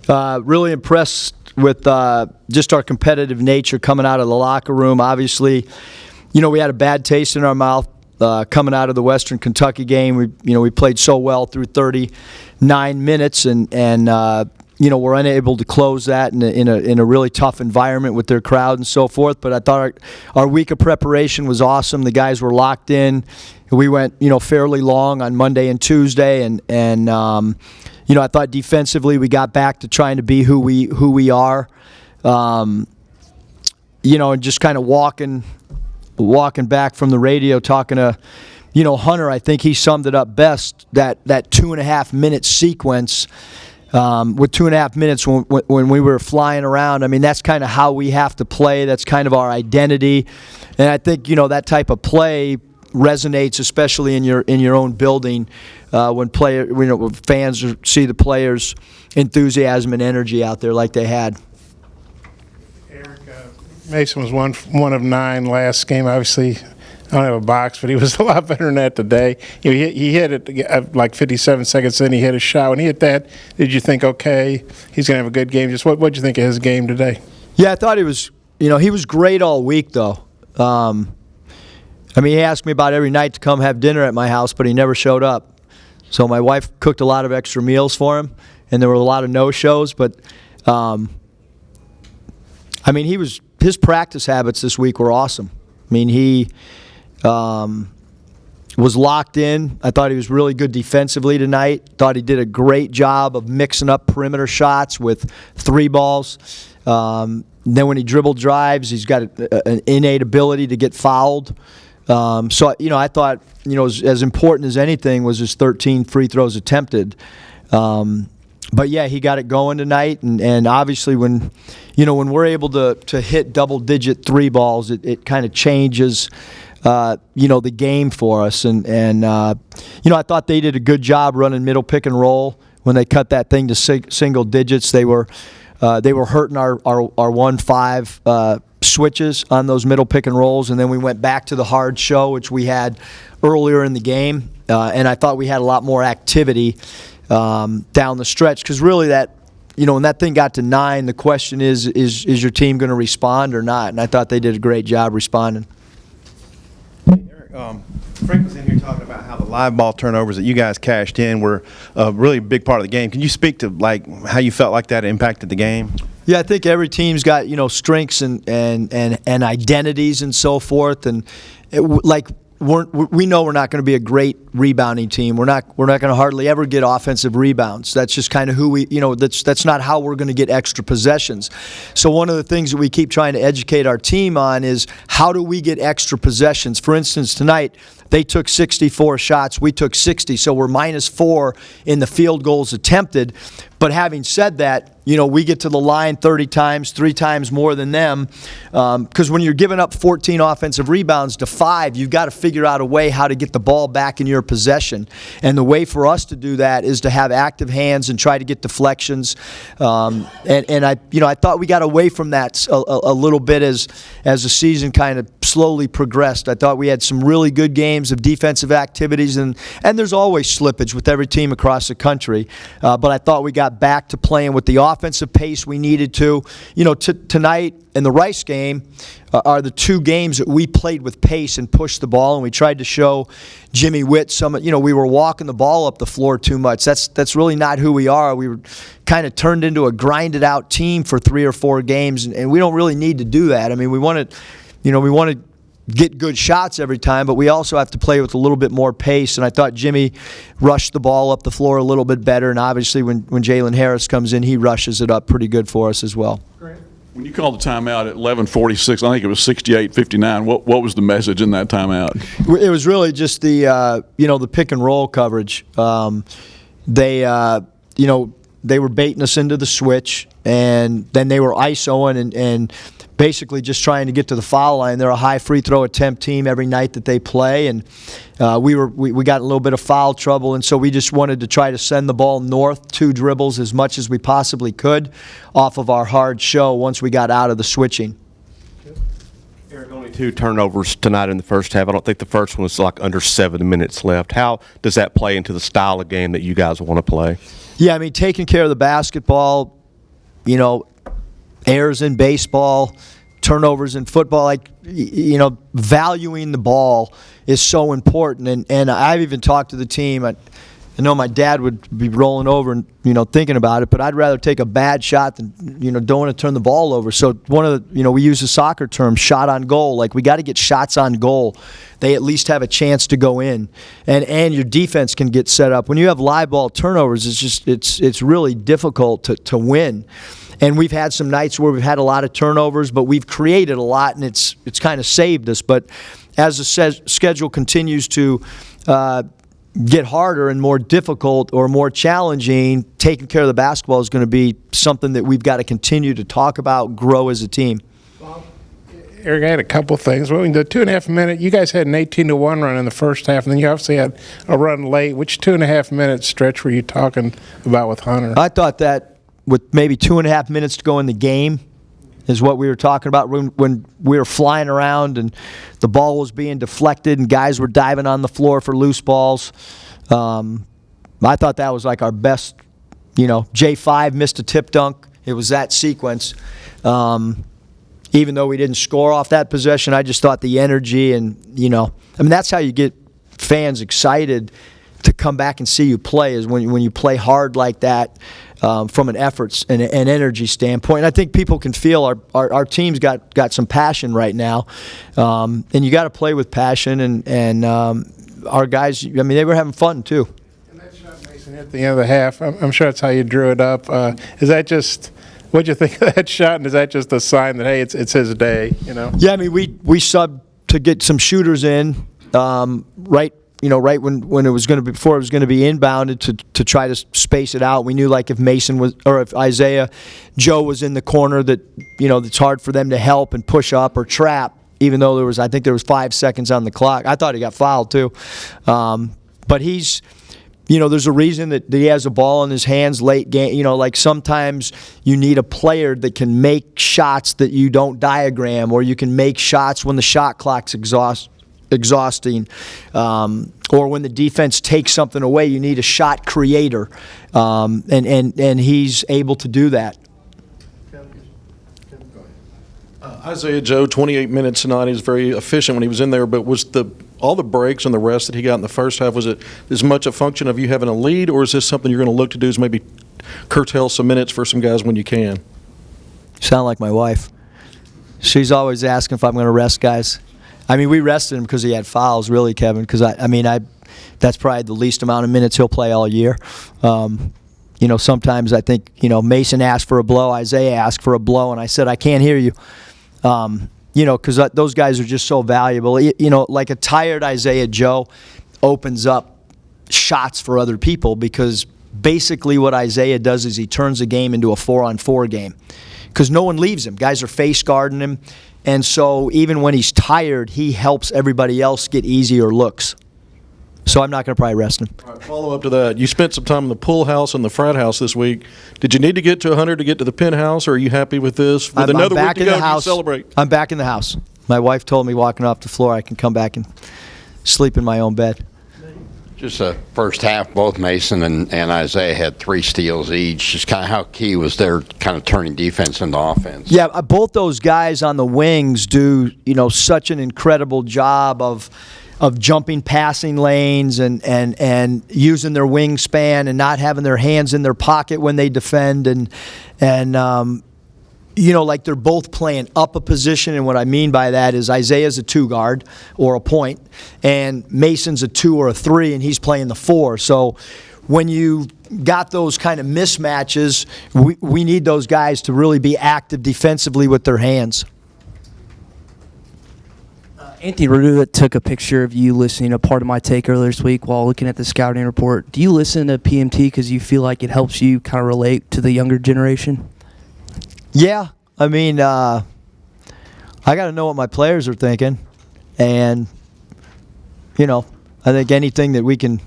Really impressed with just our competitive nature coming out of the locker room. Obviously, we had a bad taste in our mouth coming out of the Western Kentucky game. We played so well through 39 minutes, and we're unable to close that in a really tough environment with their crowd and so forth. But I thought our week of preparation was awesome. The guys were locked in. We went fairly long on Monday and Tuesday, and I thought defensively we got back to trying to be who we are. And just kind of walking back from the radio, talking to, Hunter. I think he summed it up best, that 2.5 minute sequence. With 2.5 minutes when we were flying around, I mean, that's kind of how we have to play. That's kind of our identity. And I think, that type of play resonates, especially in your own building, when fans see the players' enthusiasm and energy out there like they had. Eric, Mason was one of 9 last game. Obviously, I don't have a box, but he was a lot better than that today. He hit it like 57 seconds in. He hit a shot. When he hit that, did you think, okay, he's going to have a good game? Just what did you think of his game today? Yeah, I thought he was great all week, though. He asked me about every night to come have dinner at my house, but he never showed up. So my wife cooked a lot of extra meals for him, and there were a lot of no-shows. But, his practice habits this week were awesome. He was locked in. I thought he was really good defensively tonight. Thought he did a great job of mixing up perimeter shots with 3 balls. Then when he dribble drives, he's got an innate ability to get fouled. I thought, as important as anything was his 13 free throws attempted. But yeah, he got it going tonight, and obviously when we're able to hit double-digit 3 balls, it kind of changes, the game for us. And I thought they did a good job running middle pick and roll when they cut that thing to single digits. They were hurting our 1-5 switches on those middle pick and rolls, and then we went back to the hard show, which we had earlier in the game, and I thought we had a lot more activity down the stretch, because really that, when that thing got to 9, the question is your team going to respond or not? And I thought they did a great job responding. Eric, Frank was in here talking about how the live ball turnovers that you guys cashed in were a really big part of the game. Can you speak to how you felt like that impacted the game? Yeah, I think every team's got strengths and identities and so forth, and we know we're not going to be a great rebounding team. We're not going to hardly ever get offensive rebounds. That's just kind of who we, that's not how we're going to get extra possessions. So one of the things that we keep trying to educate our team on is how do we get extra possessions? For instance, tonight they took 64 shots, we took 60, so we're -4 in the field goals attempted. But having said that, we get to the line 30 times, 3 times more than them. Because when you're giving up 14 offensive rebounds to 5, you've got to figure out a way how to get the ball back in your possession. And the way for us to do that is to have active hands and try to get deflections. I thought we got away from that a little bit as the season kind of slowly progressed. I thought we had some really good games of defensive activities, and there's always slippage with every team across the country. But I thought we got back to playing with the offensive pace we needed to. Tonight and the Rice game are the 2 games that we played with pace and pushed the ball, and we tried to show Jimmy Witt we were walking the ball up the floor too much. That's really not who we are. We were kind of turned into a grinded out team for 3 or 4 games, and we don't really need to do that. We want to get good shots every time, but we also have to play with a little bit more pace. And I thought Jimmy rushed the ball up the floor a little bit better, and obviously when Jalen Harris comes in, he rushes it up pretty good for us as well. Great. When you called the timeout at 11:46, I think it was 68-59. What was the message in that timeout? It was really just the pick and roll coverage. They were baiting us into the switch, and then they were ISOing and basically just trying to get to the foul line. They're a high free throw attempt team every night that they play, and we got a little bit of foul trouble, and so we just wanted to try to send the ball north 2 dribbles as much as we possibly could off of our hard show once we got out of the switching. Eric, only 2 turnovers tonight in the first half. I don't think the first one was under 7 minutes left. How does that play into the style of game that you guys want to play? Yeah, taking care of the basketball, errors in baseball, turnovers in football, valuing the ball is so important. And I've even talked to the team. I know my dad would be rolling over and, thinking about it, but I'd rather take a bad shot than, don't want to turn the ball over. So one of the, we use the soccer term, shot on goal. Like, we got to get shots on goal. They at least have a chance to go in. And your defense can get set up. When you have live ball turnovers, it's really difficult to win. And we've had some nights where we've had a lot of turnovers, but we've created a lot, and it's kind of saved us. But as the schedule continues to get harder and more difficult or more challenging, taking care of the basketball is going to be something that we've got to continue to talk about, grow as a team. Eric, I had a couple things. Well, in the 2.5 minute, you guys had an 18-1 run in the first half, and then you obviously had a run late. Which 2.5 minute stretch were you talking about with Hunter? I thought that with maybe 2.5 minutes to go in the game is what we were talking about when we were flying around and the ball was being deflected and guys were diving on the floor for loose balls. I thought that was like our best. J5 missed a tip dunk. It was that sequence. Even though we didn't score off that possession, I just thought the energy and, that's how you get fans excited to come back and see you play, is when you play hard like that. From an efforts and energy standpoint. And I think people can feel our team's got some passion right now. And you got to play with passion. And our guys, they were having fun too. And that shot Mason hit at the end of the half, I'm sure that's how you drew it up. Is that just, what'd you think of that shot? And is that just a sign that, hey, it's his day, Yeah, we subbed to get some shooters in right when it was going to be, before it was going to be inbounded to try to space it out. We knew, like, if Mason was, or if Joe was in the corner, that, it's hard for them to help and push up or trap, even though I think there was 5 seconds on the clock. I thought he got fouled too. But he's, there's a reason that he has a ball in his hands late game. Like, sometimes you need a player that can make shots that you don't diagram, or you can make shots when the shot clock's exhausting, or when the defense takes something away, you need a shot creator, and he's able to do that. Isaiah Joe, 28 minutes tonight. He was very efficient when he was in there, but was all the breaks and the rest that he got in the first half, was it as much a function of you having a lead, or is this something you're going to look to do, is maybe curtail some minutes for some guys when you can? Sound like my wife. She's always asking if I'm going to rest guys. We rested him because he had fouls, really, Kevin, because that's probably the least amount of minutes he'll play all year. Sometimes I think, Mason asked for a blow, Isaiah asked for a blow, and I said, I can't hear you. Because those guys are just so valuable. Like a tired Isaiah Joe opens up shots for other people, because basically what Isaiah does is he turns the game into a 4-on-4 game, because no one leaves him. Guys are face guarding him. And so even when he's tired, he helps everybody else get easier looks. So I'm not going to probably rest him. All right, follow up to that. You spent some time in the pool house and the frat house this week. Did you need to get to 100 to get to the penthouse, or are you happy with this? With another week to go, do you celebrate? I'm back in the house. My wife told me walking off the floor I can come back and sleep in my own bed. Just the first half, both Mason and Isaiah had 3 steals each. Just kind of how key was their kind of turning defense into offense? Yeah, both those guys on the wings do, such an incredible job of jumping passing lanes and using their wingspan and not having their hands in their pocket when they defend and like they're both playing up a position, and what I mean by that is Isaiah's a 2 guard or a point, and Mason's a 2 or a 3, and he's playing the 4. So when you got those kind of mismatches, we need those guys to really be active defensively with their hands. Anthony Raduda took a picture of you listening to Part of My Take earlier this week while looking at the scouting report. Do you listen to PMT because you feel like it helps you kind of relate to the younger generation? Yeah, I got to know what my players are thinking, and I think anything that we can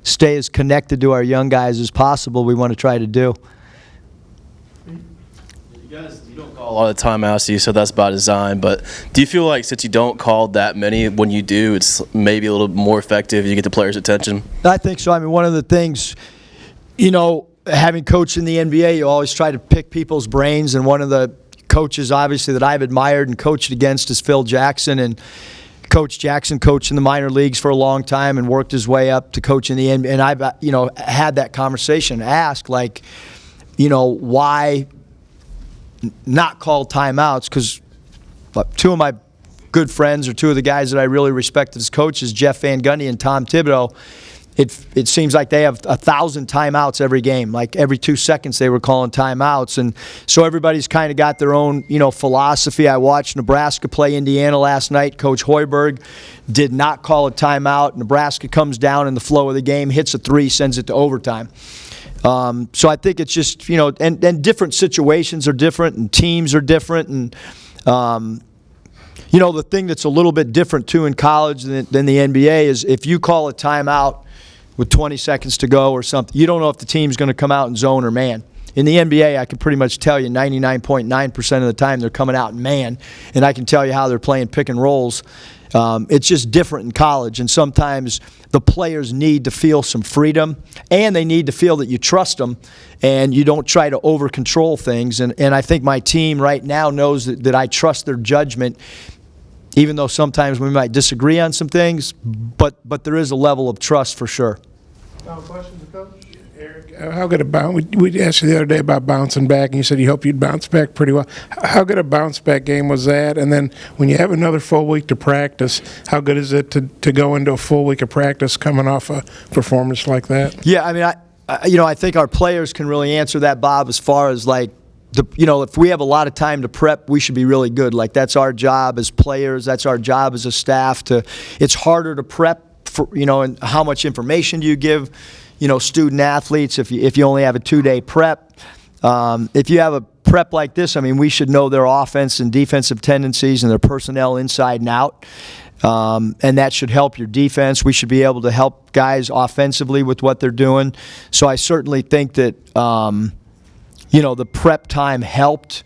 stay as connected to our young guys as possible, we want to try to do. You don't call a lot of timeouts, you said that's by design, but do you feel like since you don't call that many, when you do, it's maybe a little more effective, you get the players' attention? I think so. One of the things, having coached in the NBA, you always try to pick people's brains, and one of the coaches, obviously, that I've admired and coached against is Phil Jackson. And Coach Jackson coached in the minor leagues for a long time and worked his way up to coach in the NBA. And I've, had that conversation, asked, like, why not call timeouts? Because two of my good friends, or two of the guys that I really respect as coaches, Jeff Van Gundy and Tom Thibodeau, it seems like they have 1,000 timeouts every game. Like every 2 seconds they were calling timeouts. And so everybody's kind of got their own, philosophy. I watched Nebraska play Indiana last night. Coach Hoiberg did not call a timeout. Nebraska comes down in the flow of the game, hits a three, sends it to overtime. So I think it's just, and different situations are different, and teams are different. And, the thing that's a little bit different, too, in college than the NBA is if you call a timeout with 20 seconds to go or something, you don't know if the team's going to come out in zone or man. In the NBA, I can pretty much tell you 99.9% of the time they're coming out in man, and I can tell you how they're playing pick and rolls. It's just different in college, and sometimes the players need to feel some freedom, and they need to feel that you trust them and you don't try to over-control things. And I think my team right now knows that I trust their judgment, even though sometimes we might disagree on some things, but there is a level of trust for sure. Final questions, Coach? Eric, how good a bounce? We asked you the other day about bouncing back, and you said you hope you'd bounce back pretty well. How good a bounce back game was that? And then when you have another full week to practice, how good is it to go into a full week of practice coming off a performance like that? Yeah, I mean, I think our players can really answer that, Bob, as far as like, if we have a lot of time to prep, we should be really good. Like, that's our job as players. That's our job as a staff. It's harder to prep for, and how much information do you give, student athletes if you only have a 2-day prep. If you have a prep like this, I mean, we should know their offense and defensive tendencies and their personnel inside and out. And that should help your defense. We should be able to help guys offensively with what they're doing. So I certainly think that, the prep time helped.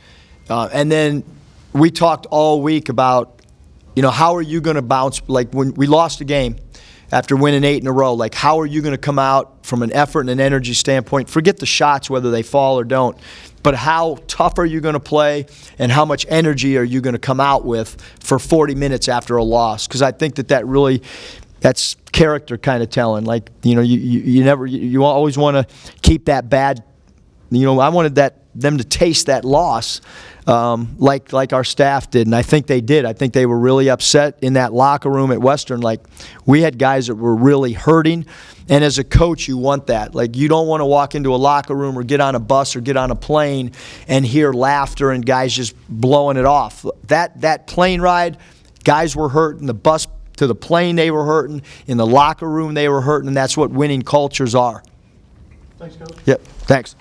And then we talked all week about, how are you going to bounce? Like when we lost a game after winning 8 in a row, like how are you going to come out from an effort and an energy standpoint? Forget the shots, whether they fall or don't. But how tough are you going to play, and how much energy are you going to come out with for 40 minutes after a loss? Because I think that's character kind of telling. Like, you always want to keep that bad. I wanted them to taste that loss, like our staff did, and I think they did. I think they were really upset in that locker room at Western. Like, we had guys that were really hurting, and as a coach, you want that. Like, you don't want to walk into a locker room or get on a bus or get on a plane and hear laughter and guys just blowing it off. That plane ride, guys were hurting. The bus to the plane, they were hurting. In the locker room, they were hurting, and that's what winning cultures are. Thanks, Coach. Yep, thanks.